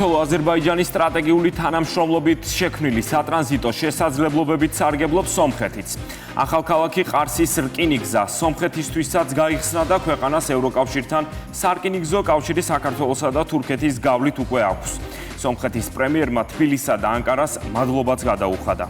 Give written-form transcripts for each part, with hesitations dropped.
აზერბაიჯანის სტრატეგიული თანამშრომლობით შექმნილი სატრანზიტო შესაძლებლობებით სარგებლობს სომხეთიც. ახალქალაქი ყარსის რკინიგზა სომხეთისთვისაც გაიხსნა და ქვეყანას ევროკავშირთან სარკინიგზო კავშირი საქართველოსა და თურქეთის გავლით უკვე აქვს. სომხეთის პრემიერმა თბილისსა და ანკარას მადლობაც გადაუხადა.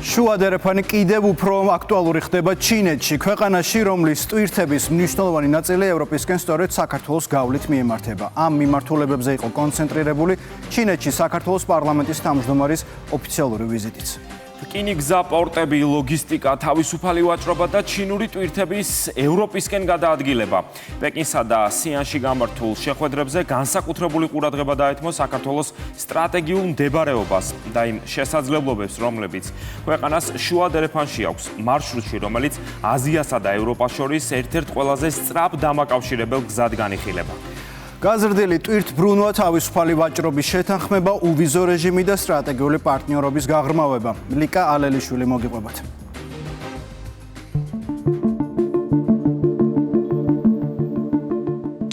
შუა დერეფანი კიდევ უფრო აქტუალური ხდება ჩინეთში, ქვეყანაში, რომლის ტვირთების მნიშვნელოვანი ნაწილი ევროპისკენ სწორედ საქართველოს გავლით მიემართება. ამ მიმართულებებზე იყო კონცენტრირებული ჩინეთში საქართველოს პარლამენტის თავმჯდომარის ოფიციალური ვიზიტიც. რკინიგზა, პორტები, ლოგისტიკა, თავისუფალი ვაჭრობა და ჩინური ტვირთების ევროპისკენ გადაადგილება. პეკინსა და სიანში გამართულ შეხვედრებზე განსაკუთრებული ყურადღება დაეთმო საქართველოს სტრატეგიულ მდებარეობას და იმ შესაძლებლობებს, რომლებიც ქვეყანას შუა დერეფანში აქვს, მარშრუტში, რომელიც აზიასა და ევროპას შორის ერთ-ერთ ყველაზე სწრაფ დამაკავშირებელ გზად განიხილება. გაზრდილი ტვირთბრუნვა, თავისუფალი ვაჭრობის შეთანხმება, უვიზო რეჟიმი და სტრატეგიული პარტნიორობის გაღრმავება. ლიკა ალელიშვილი მოგიყვებათ.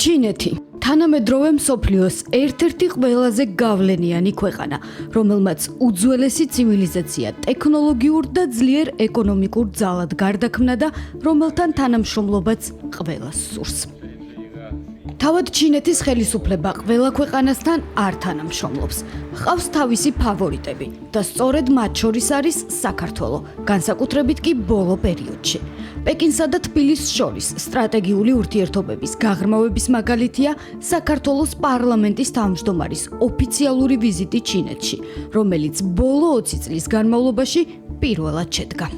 ჩინეთი თანამედროვე მსოფლიოს ერთ-ერთი ყველაზე გავლენიანი ქვეყანა, რომელმაც უძველესი ცივილიზაცია ტექნოლოგიურ და ძლიერ ეკონომიკურ ძალად გარდაქმნა და რომელთან თანამშრომლობაც ყველას სურს. თავად ჩინეთის ხელისუფლება ყველა ქვეყანასთან არ თანამშრომლობს. ჰყავს თავისი ფავორიტები და სწორედ მათ შორის არის საქართველო, განსაკუთრებით კი ბოლო პერიოდში. პეკინსა და თბილისს შორის სტრატეგიული ურთიერთობების გაღრმავების მაგალითია საქართველოს პარლამენტის თავმჯდომარის ოფიციალური ვიზიტი ჩინეთში, რომელიც ბოლო 20 წლის განმავლობაში პირველად შედგა.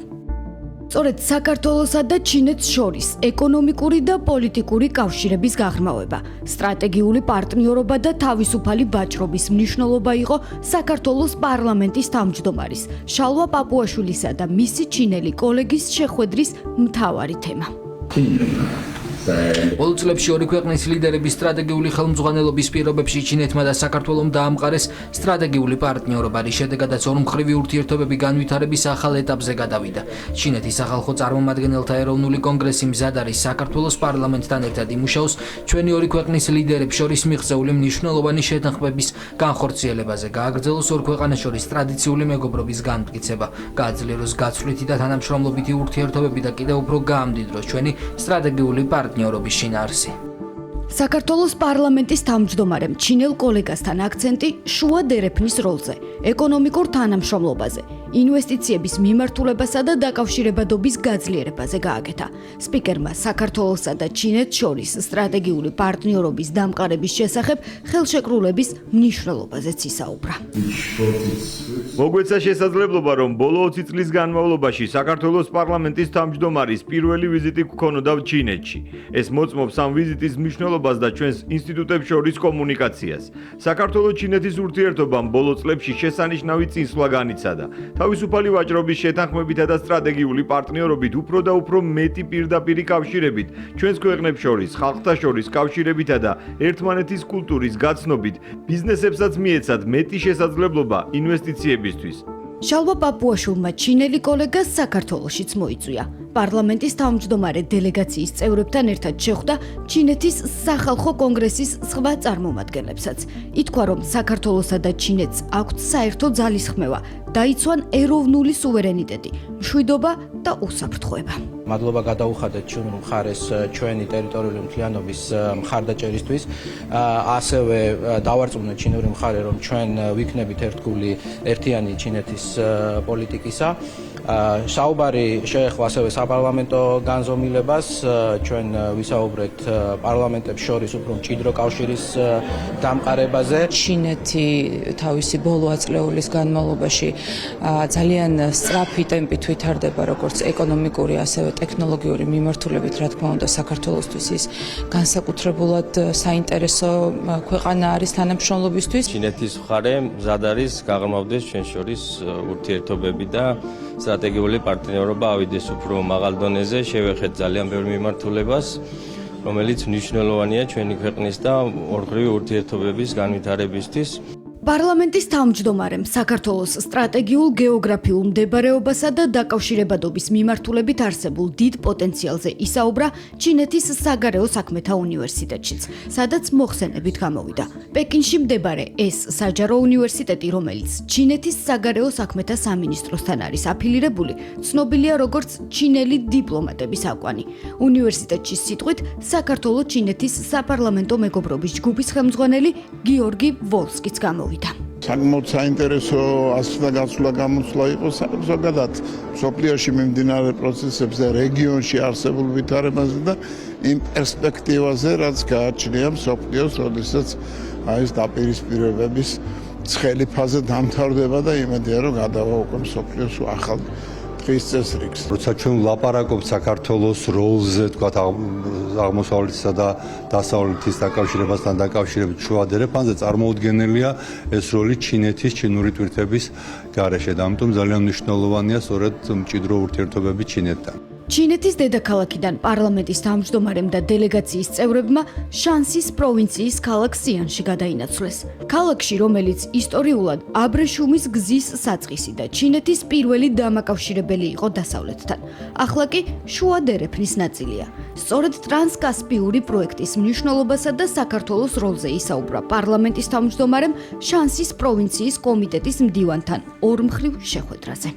სწორედ საქართველოსა და ჩინეთს შორის ეკონომიკური და პოლიტიკური კავშირების გაღრმავება, სტრატეგიული პარტნიორობა და თავისუფალი ვაჭრობის მნიშვნელობა იყო საქართველოს პარლამენტის თავმჯდომარის შალვა პაპუაშვილისა და მისი ჩინელი კოლეგის შეხვედრის მთავარი თემა. ბოლო წლებში ორი ქვეყნის ლიდერების სტრატეგიული ხელმძღვანელობის პირობებში ჩინეთმა და საქართველომ დაამყარეს სტრატეგიული პარტნიორობა, რის შედეგადაც ორმხრივი ურთიერთობები განვითარების ახალ ეტაპზე გადავიდა. ჩინეთის სახალხო წარმომადგენელთა ეროვნული კონგრესი მზად არის საქართველოს პარლამენტთან ერთად იმუშაოს ჩვენი ორი ქვეყნის ლიდერებს შორის მიღწეული მნიშვნელოვანი შეთანხმების განხორციელებაზე, გააგრძელოს ორ ქვეყანას შორის ტრადიციული მეგობრობის განმტკიცება, გააძლიეროს გაცვლითი და თანამშრომლობითი ურთიერთობები და კიდევ უფრო გაამდიდროს ჩვენი სტრატეგიული პარტნიორობის შინაარსი. საქართველოს პარლამენტის თავმჯდომარემ ჩინელ კოლეგასთან აქცენტი შუა დერეფნის როლზე, ეკონომიკურ თანამშრომლობაზე, ინვესტიციების მიმართულებასა და დაკავშირებადობის გაძლიერებაზე გააკეთა. სპიკერმა საქართველოსა და ჩინეთს შორის სტრატეგიული პარტნიორობის დამყარების შესახებ ხელშეკრულების მნიშვნელობაზეც ისაუბრა. მოგვეცა შესაძლებლობა, რომ ბოლო 20 წლის განმავლობაში საქართველოს პარლამენტის თავმჯდომარის პირველი ვიზიტი გქონოდა ჩინეთში. ეს მოწმობს ამ ვიზიტის მნიშვნელობას და ჩვენს ინსტიტუტებს შორის კომუნიკაციას. საქართველოს-ჩინეთის ურთიერთობამ ბოლო წლებში შესანიშნავი წინსვლა განიცადა. თავისუფალი ვაჭრობის შეთანხმებითა და სტრატეგიული პარტნიორობით უფრო და უფრო მეტი პირდაპირი კავშირებით, ჩვენს ქვეყნებს შორის, ხალხთა შორის კავშირებითა და ერთმანეთის კულტურის გაცნობით, ბიზნესებსაც მიეცათ მეტი შესაძლებლობა ინვესტიციებისთვის. შალვა პაპუაშვილმა ჩინელი კოლეგას საქართველოშიც მოიწვია. პარლამენტის თავმჯდომარე დელეგაციის წევრებთან ერთად შეხვდა ჩინეთის სახალხო კონგრესის სხვა წარმომადგენლებსაც. ითქვა, რომ საქართველოსა და ჩინეთს აქვთ საერთო ძალისხმევა, დაიცვან ეროვნული სუვერენიტეტი, მშვიდობა და უსაფრთხოება. მადლობა გადაუხადეთ ჩინურ მხარეს ჩვენი ტერიტორიული მთლიანობის მხარდაჭერისთვის. ასევე დავარწმუნეთ ჩინური მხარე, რომ ჩვენ ვიქნებით ერთგული ერთიანი ჩინეთის პოლიტიკისა. საუბარი შეეხო ასევე საპარლამენტო განზომილებას, ჩვენ ვისაუბრეთ პარლამენტებს შორის უფრო მჭიდრო კავშირის დამყარებაზე. ჩინეთი თავისი ბოლო აწლეულის განმავლობაში ძალიან სწრაფი ტემპით ვითარდება როგორც ეკონომიკური, ასევე ტექნოლოგიური მიმართულებით, რა თქმა უნდა, საქართველოსთვის ის განსაკუთრებულად საინტერესო ქვეყანა არის თანამშრომლობისთვის. ჩინეთის მხარე მზად არის გაღრმავდეს ჩვენ შორის ურთიერთობები და სტრატეგიული პარტნიორობა ავიდეს უფრო მაღალ დონეზე, შევეხეთ ძალიან ბევრ მიმართულებას, რომელიც მნიშვნელოვანია ჩვენი ქვეყნის და ორმხრივი ურთიერთობების განვითარებისთვის. პარლამენტის თავმჯდომარემ საქართველოს სტრატეგიულ გეოგრაფიულ მდებარეობასა და დაკავშირებადობის მიმართულებით არსებულ დიდ პოტენციალზე ისაუბრა ჩინეთის საგარეო საქმეთა უნივერსიტეტშიც, სადაც მოხსენებით გამოვიდა. პეკინში მდებარე ეს საჯარო უნივერსიტეტი, რომელიც ჩინეთის საგარეო საქმეთა სამინისტროსთან არის აფილირებული, ცნობილია როგორც ჩინელი დიპლომატების აკვანი. უნივერსიტეტში სიტყვით საქართველოს ჩინეთის საპარლამენტო მეგობრობის ჯგუფის ხელმძღვანელი გიორგი ვოლსკიც გამოვიდა. საკმაოდ საინტერესო ასვლა გასვლა გამოსვლა იყო ზოგადად მსოფლიოში მიმდინარე პროცესებზე, რეგიონში არსებულ ვითარებაზე და იმ პერსპექტივაზე, რაც გააჩნია მსოფლიოს, როდესაც ეს დაპირისპირებების ცხელი ფაზა დამთავრდება და იმედია, რომ გადავა უკვე მსოფლიოს ახალ დღის წესრიგს. როცა ჩვენ ვლაპარაკობთ საქართველოს როლზე, თქვათ აღმოსავლეთისა და დასავლეთის დაკავშირებასთან დაკავშირებით შუა დერეფანზე, წარმოუდგენელია ეს როლი ჩინეთის ჩინური ტვირთების გარეშე და ამიტომ ძალიან მნიშვნელოვანია სწორედ მჭიდრო ურთიერთობები ჩინეთთან. ჩინეთის დედაქალაქიდან პარლამენტის თავმჯდომარემ და დელეგაციის წევრებმა შანსის პროვინციის ქალაქ სიანში გადაინაცვლეს. ქალაქში, რომელიც ისტორიულად აბრეშუმის გზის საწყისი და ჩინეთის პირველი დამაკავშირებელი იყო დასავლეთთან, ახლა კი შუა დერეფნის ნაწილია. სწორედ ტრანსკასპიური პროექტის მნიშვნელობასა და საქართველოს როლზე ისაუბრა პარლამენტის თავმჯდომარემ შანსის პროვინციის კომიტეტის მდივანთან ორმხრივ შეხვედრაზე.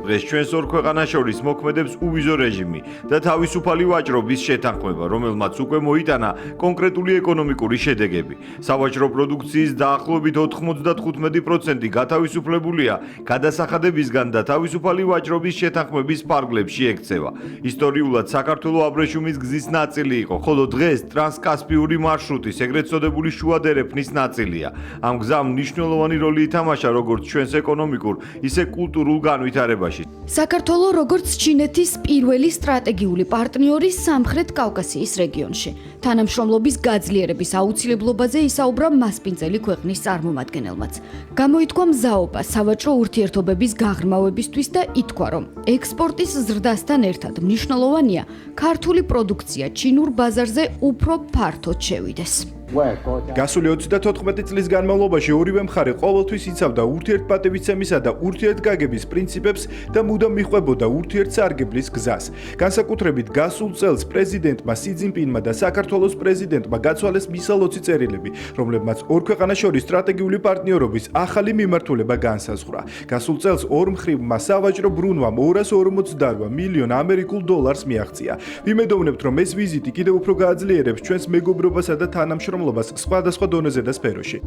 დღეს ჩვენს ორ ქვეყანას შორის მოქმედებს უვიზო რეჟიმი და თავისუფალი ვაჭრობის შეთანხმება, რომელმაც უკვე მოიტანა კონკრეტული ეკონომიკური შედეგები. სავაჭრო პროდუქციის დაახლოებით 95% გათავისუფლებულია გადასახადებისგან და თავისუფალი ვაჭრობის შეთანხმების ფარგლებში ექცევა. ისტორიულად საქართველოს აბრეშუმის გზის ნაწილი იყო, ხოლო დღეს ტრანსკასპიური მარშრუტის, ეგრეთ წოდებული შუა დერეფნის ნაწილია. ამ გზამ მნიშვნელოვანი როლი ითამაშა როგორც ჩვენს ეკონომიკურ, ისე კულტურულ განვითარებაში. საქართველოს როგორც ჩინეთის პირველი სტრატეგიული პარტნიორი სამხრეთ კავკასიის რეგიონში. თანამშრომლობის გაძლიერების აუცილებლობაზე ისაუბრა მასპინძელი ქვეყნის წარმომადგენელმაც. გამოითქვა მზაობა სავაჭრო ურთიერთობების გაღრმავებისთვის და ითქვა, რომ ექსპორტის ზრდასთან ერთად მნიშვნელოვანია ქართული პროდუქცია ჩინურ ბაზარზე უფრო ფართოდ შევიდეს. გასული 34 წლის განმავლობაში ორივე მხარე ყოველთვის იცავდა ურთიერთპატივისცემისა და ურთიერთგაგების პრინციპებს და მუდამ მიჰყვებოდა ურთიერთსარგებლის გზას. განსაკუთრებით გასულ წელს პრეზიდენტმა სი ძინპინმა და საქართველოს პრეზიდენტმა გაცვალეს მისალოცი წერილები, რომლებმაც ორ ქვეყანას შორის სტრატეგიული პარტნიორობის ახალი მიმართულება განსაზღვრა. გასულ წელს ორმხრივმა სავაჭრო ბრუნვამ 248 მილიონ ამერიკულ დოლარს მიაღწია. ვიმედოვნებთ, რომ ეს ვიზიტი კიდევ უფრო გააძლიერებს ჩვენს მეგობრობასა და თანამშრომლობას სხვადასხვა დონეზე და სფეროში.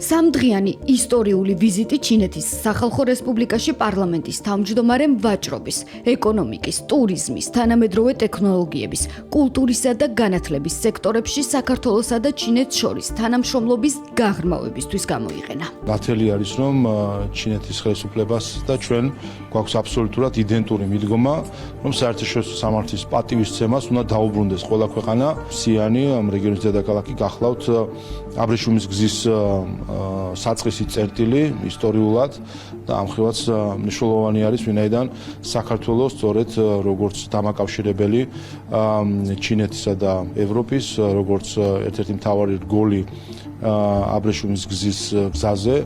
სამდღიანი ისტორიული ვიზიტი ჩინეთის სახალხო რესპუბლიკაში პარლამენტის თავმჯდომარემ ვაჭრობის, ეკონომიკის, ტურიზმის, თანამედროვე ტექნოლოგიების, კულტურისა და განათლების სექტორებში საქართველოსა და ჩინეთს შორის თანამშრომლობის გაღრმავებისთვის გამოიყენა. ნათელი არის, რომ ჩინეთის ხელისუფლებას და ჩვენ გვაქვს აბსოლუტურად იდენტური მიდგომა, რომ საერთაშორისო სამართლის პატივისცემას უნდა დაუბრუნდეს ყველა ქვეყანა. სიანი, ამ რეგიონის დედაქალაქი გახლავთ აბრეშუმის გზის საწყისი წერტილი ისტორიულად და ამხრივაც მნიშვნელოვანი არის, ვინაიდან საქართველოს სწორედ როგორც დამაკავშირებელი ჩინეთისა და ევროპის, როგორც ერთ-ერთი მთავარი რგოლი აბრეშუმის გზის გზაზე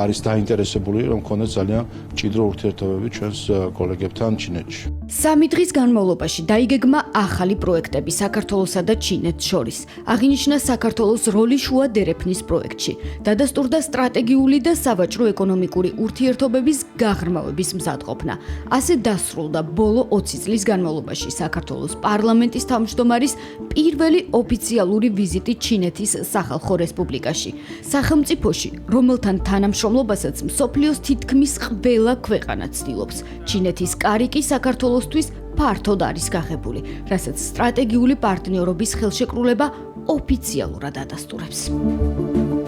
არის დაინტერესებული, რომ ქონდეს ძალიან მჭიდრო ურთიერთობები ჩვენს კოლეგებთან ჩინეთში. სამი დღის განმავლობაში დაიგეგმა ახალი პროექტები საქართველოსა და ჩინეთს შორის. აღინიშნა საქართველოს როლი შუა დერეფნის პროექტში. დადასტურდა სტრატეგიული და სავაჭრო ეკონომიკური ურთიერთობების გაღრმავების მზადყოფნა. ასე დასრულდა ბოლო 20 წლის განმავლობაში საქართველოს პარლამენტის თავმჯდომარის პირველი ოფიციალური ვიზიტი ჩინეთის სახალხო რესპუბლიკაში. სახელმწიფოში, რომელთან თანამშრომლობასაც მსოფლიოს თითქმის ყველა ქვეყანა ცდილობს. ჩინეთის კარი კი საქართველოსთვის ფართოდ არის გაღებული, რასაც სტრატეგიული პარტნიორობის ხელშეკრულება ოფიციალურად ადასტურებს.